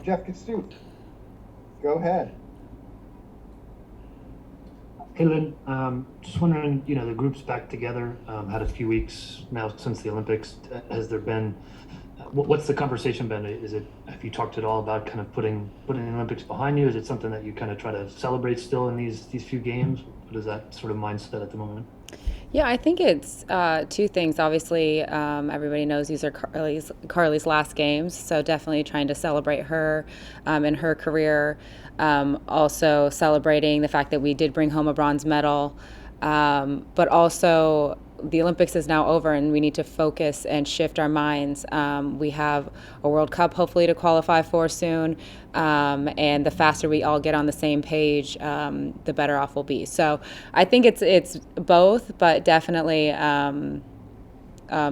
Jeff Kastut, go ahead. Hey, Lynn, just wondering, the group's back together, had a few weeks now since the Olympics. Has there been, what's the conversation been? Have you talked at all about kind of putting the Olympics behind you? Is it something that you kind of try to celebrate still in these few games? What is that sort of mindset at the moment? Yeah, I think it's two things. Obviously, everybody knows these are Carly's last games, so definitely trying to celebrate her and her career. Also celebrating the fact that we did bring home a bronze medal, but also the Olympics is now over and we need to focus and shift our minds. We have a World Cup hopefully to qualify for soon, and the faster we all get on the same page, the better off we'll be. So I think it's both, but definitely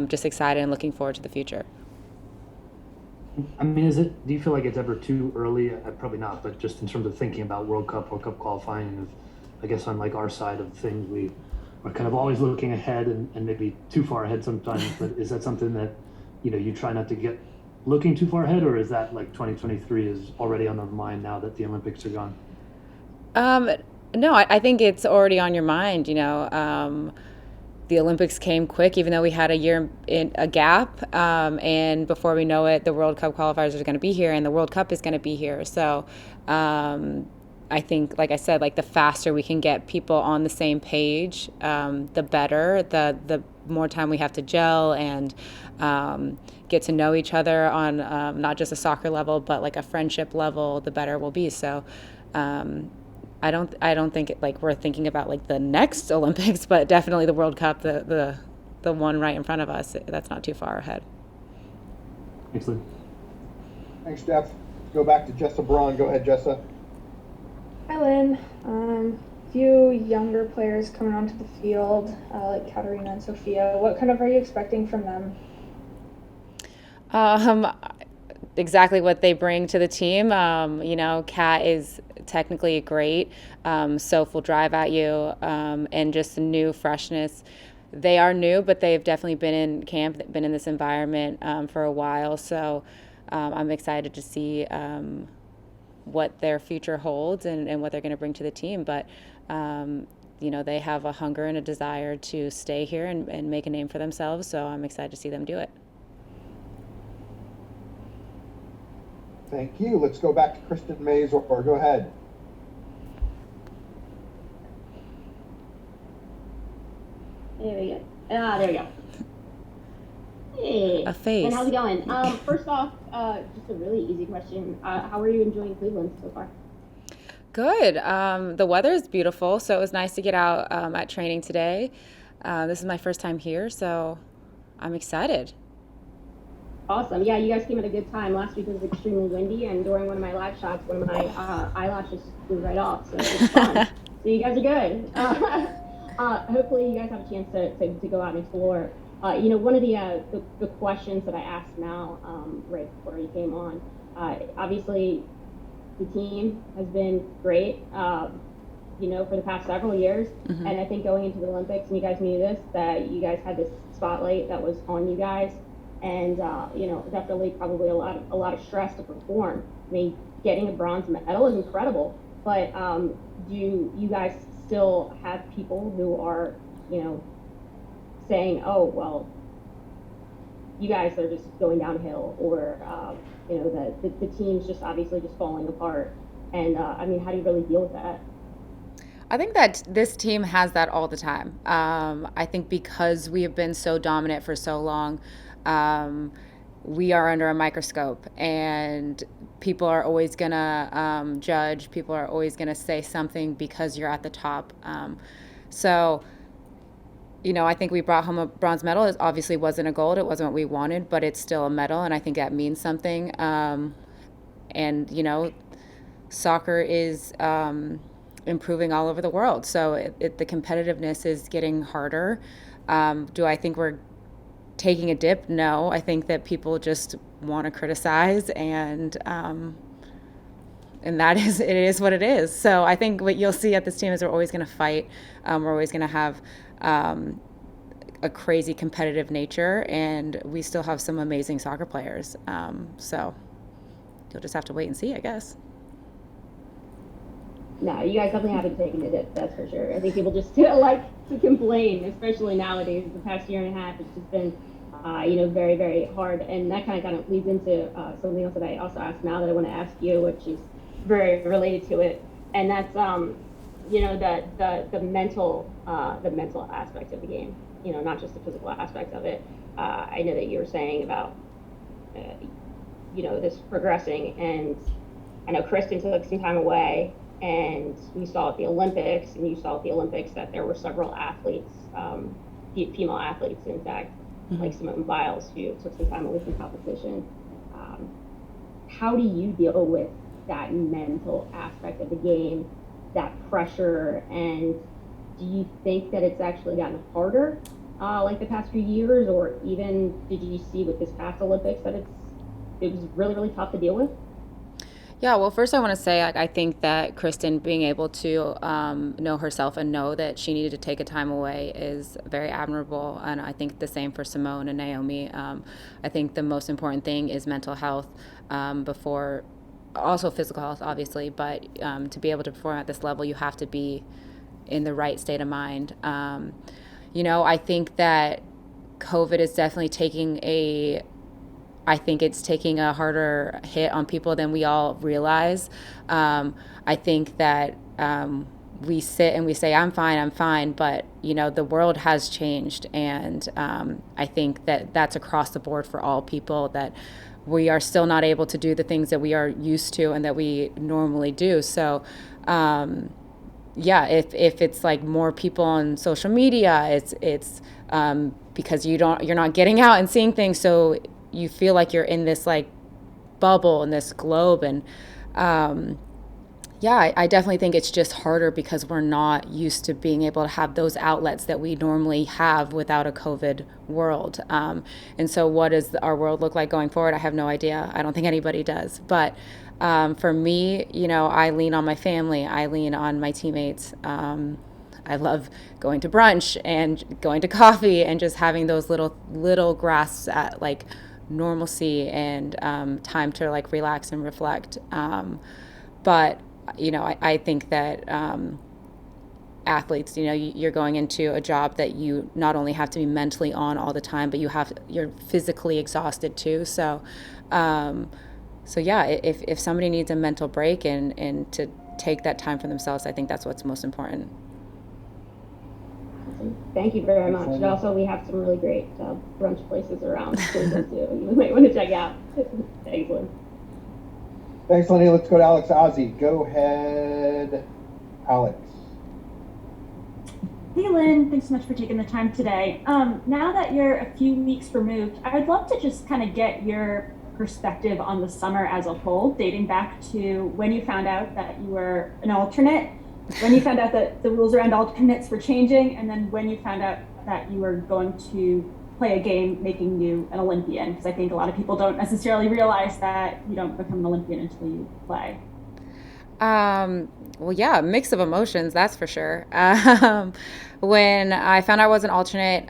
just excited and looking forward to the future. I mean, do you feel like it's ever too early? Probably not, but just in terms of thinking about World Cup qualifying, I guess on like our side of things, we are kind of always looking ahead and maybe too far ahead sometimes. But is that something that, you try not to get looking too far ahead, or is that like 2023 is already on the mind now that the Olympics are gone? Um, no, I think it's already on your mind. The Olympics came quick, even though we had a year in a gap. And before we know it, the World Cup qualifiers are going to be here, and the World Cup is going to be here. So I think, like I said, like the faster we can get people on the same page, the better. The more time we have to gel and get to know each other on not just a soccer level, but like a friendship level, the better we'll be. So. I don't think like we're thinking about like the next Olympics, but definitely the World Cup, the one right in front of us. That's not too far ahead. Excellent. Thanks, Jeff. Let's go back to Jessa Braun. Go ahead, Jessa. Hi, Lynn. Few younger players coming onto the field, like Katarina and Sophia. What kind of are you expecting from them? Um, exactly what they bring to the team. Kat is technically great. Soph will drive at you, and just new freshness. They are new, but they've definitely been in camp, been in this environment for a while. So I'm excited to see what their future holds and what they're going to bring to the team. But they have a hunger and a desire to stay here and make a name for themselves. So I'm excited to see them do it. Thank you. Let's go back to Kristen Mays, or go ahead. There we go. There we go. Hey, A face. and how's it going? First off, just a really easy question. How are you enjoying Cleveland so far? Good. The weather is beautiful, so it was nice to get out at training today. This is my first time here, so I'm excited. Awesome. Yeah, you guys came at a good time. Last week was extremely windy, and during one of my live shots, one of my eyelashes flew right off. So it's fun. So you guys are good. Hopefully, you guys have a chance to go out and explore. One of the questions that I asked Mal right before you came on. Obviously, the team has been great. For the past several years, and I think going into the Olympics, and you guys knew this, that you guys had this spotlight that was on you guys, and definitely probably a lot of stress to perform. I mean, getting a bronze medal is incredible, but do you guys still have people who are saying, oh well, you guys are just going downhill, or the team's just obviously just falling apart, and how do you really deal with that? I think that this team has that all the time. I think because we have been so dominant for so long, we are under a microscope, and people are always going to judge. People are always going to say something because you're at the top. So, I think we brought home a bronze medal. It obviously wasn't a gold. It wasn't what we wanted, but it's still a medal, and I think that means something. And soccer is improving all over the world. So the competitiveness is getting harder. Do I think we're taking a dip? No, I think that people just want to criticize, and that is, it is what it is. So I think what you'll see at this team is we're always going to fight. We're always going to have a crazy competitive nature, and we still have some amazing soccer players. So you'll just have to wait and see, I guess. No, you guys definitely haven't taken it, that's for sure. I think people just like to complain, especially nowadays. The past year and a half, it's just been, very, very hard. And that kind of leads into something else that I also asked now that I want to ask you, which is very related to it. And that's, the mental aspect of the game, not just the physical aspect of it. I know that you were saying about, this progressing, and I know Kristen took some time away, and we saw at the Olympics, and you saw at the Olympics that there were several athletes, female athletes, in fact, like Simone Biles, who took some time away from competition. How do you deal with that mental aspect of the game, that pressure, and do you think that it's actually gotten harder, like the past few years, or even did you see with this past Olympics that it was really, really tough to deal with? Yeah, well, first I want to say I think that Kristen being able to know herself and know that she needed to take a time away is very admirable, and I think the same for Simone and Naomi. I think the most important thing is mental health before, also physical health, obviously, but to be able to perform at this level, you have to be in the right state of mind. I think that COVID is definitely taking a harder hit on people than we all realize. I think that we sit and we say, I'm fine, but, the world has changed. And I think that that's across the board for all people, that we are still not able to do the things that we are used to and that we normally do. So, if it's like more people on social media, it's because you're not getting out and seeing things. So you feel like you're in this like bubble in this globe. And I definitely think it's just harder because we're not used to being able to have those outlets that we normally have without a COVID world. And so what does our world look like going forward? I have no idea. I don't think anybody does. But for me, I lean on my family. I lean on my teammates. I love going to brunch and going to coffee and just having those little grasps at like normalcy and time to like relax and reflect. But I think that athletes, you're going into a job that you not only have to be mentally on all the time, but you're physically exhausted too. So if somebody needs a mental break and to take that time for themselves, I think that's what's most important. Thank you very much. And also, we have some really great brunch places around Cleveland too. You might want to check out. Thanks, Lynn. Thanks, Lenny. Let's go to Alex Ozzie. Go ahead, Alex. Hey, Lynn. Thanks so much for taking the time today. Now that you're a few weeks removed, I'd love to just kind of get your perspective on the summer as a whole, dating back to when you found out that you were an alternate, when you found out that the rules around alternates were changing, and then when you found out that you were going to play a game making you an Olympian, because I think a lot of people don't necessarily realize that you don't become an Olympian until you play. Well, yeah, a mix of emotions, that's for sure. When I found out I was an alternate,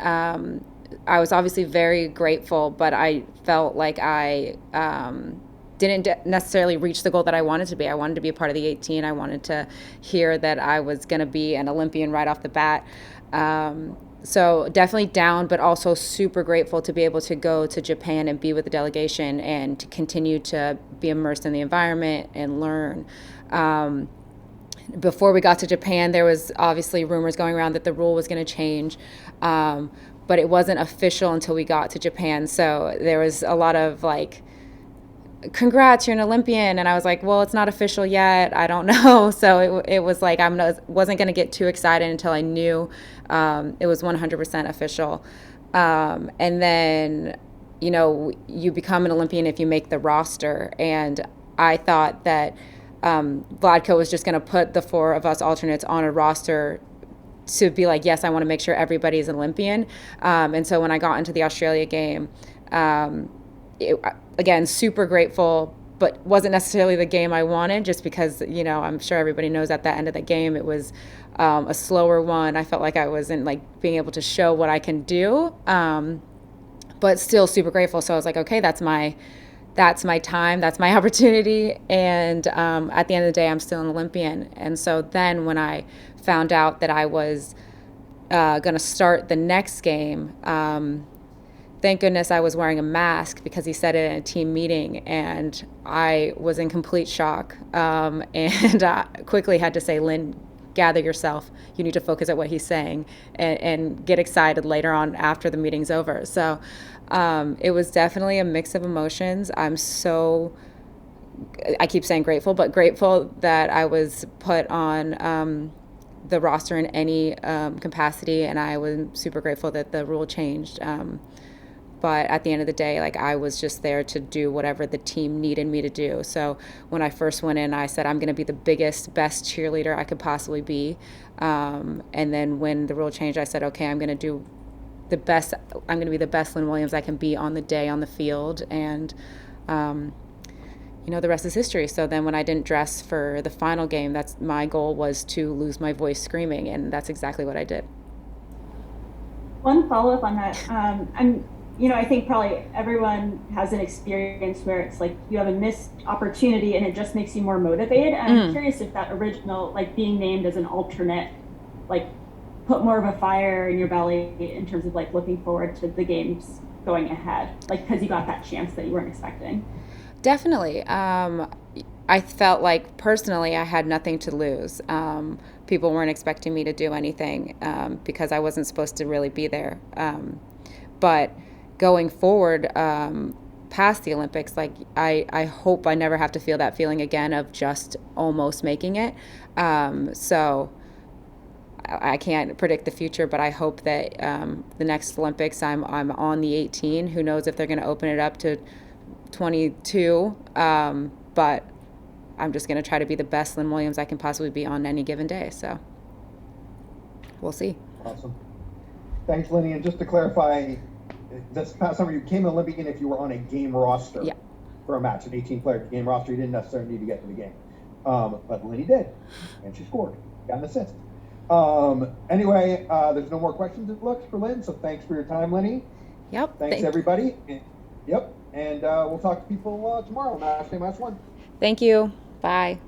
I was obviously very grateful, but I felt like I didn't necessarily reach the goal that I wanted to be. I wanted to be a part of the 18. I wanted to hear that I was going to be an Olympian right off the bat. So definitely down, but also super grateful to be able to go to Japan and be with the delegation and to continue to be immersed in the environment and learn. Before we got to Japan, there was obviously rumors going around that the rule was going to change. But it wasn't official until we got to Japan. So there was a lot of like, congrats, you're an Olympian. And I was like, well, it's not official yet. I don't know. So it was like, wasn't going to get too excited until I knew it was 100% official. And then, you become an Olympian if you make the roster. And I thought that Vladko was just going to put the four of us alternates on a roster to be like, yes, I want to make sure everybody's an Olympian. And so when I got into the Australia game, again, super grateful, but wasn't necessarily the game I wanted, just because, I'm sure everybody knows at the end of the game, it was a slower one. I felt like I wasn't like being able to show what I can do, but still super grateful. So I was like, okay, that's my that's my time, that's my opportunity. And at the end of the day, I'm still an Olympian. And so then when I found out that I was going to start the next game, thank goodness I was wearing a mask because he said it in a team meeting, and I was in complete shock. And I quickly had to say, Lynn, gather yourself. You need to focus at what he's saying and get excited later on after the meeting's over. So it was definitely a mix of emotions. I keep saying grateful, but grateful that I was put on the roster in any capacity, and I was super grateful that the rule changed. But at the end of the day, like, I was just there to do whatever the team needed me to do. So when I first went in, I said, I'm going to be the biggest, best cheerleader I could possibly be. And then when the rule changed, I said, okay, I'm going to do the best. I'm going to be the best Lynn Williams I can be on the day on the field. And, the rest is history. So then when I didn't dress for the final game, that's my goal was to lose my voice screaming. And that's exactly what I did. One follow-up on that. I think probably everyone has an experience where it's like you have a missed opportunity and it just makes you more motivated. And I'm curious if that original, like being named as an alternate, like put more of a fire in your belly in terms of like looking forward to the games going ahead, like because you got that chance that you weren't expecting. Definitely. I felt like personally I had nothing to lose. People weren't expecting me to do anything because I wasn't supposed to really be there. But going forward past the Olympics, like I hope I never have to feel that feeling again of just almost making it. So I can't predict the future, but I hope that the next Olympics I'm on the 18. Who knows if they're going to open it up to 22, but I'm just going to try to be the best Lynn Williams I can possibly be on any given day. So we'll see. Awesome. Thanks, Lenny. And just to clarify, this past summer you became an Olympian if you were on a game roster for a match, an 18-player game roster. You didn't necessarily need to get to the game. But Lenny did, and she scored. Got an assist. Anyway, there's no more questions, it looks, for Lynn, so thanks for your time, Lenny. Yep. Thanks, everybody. Yep. And we'll talk to people tomorrow on Match Day Match 1. Thank you. Bye.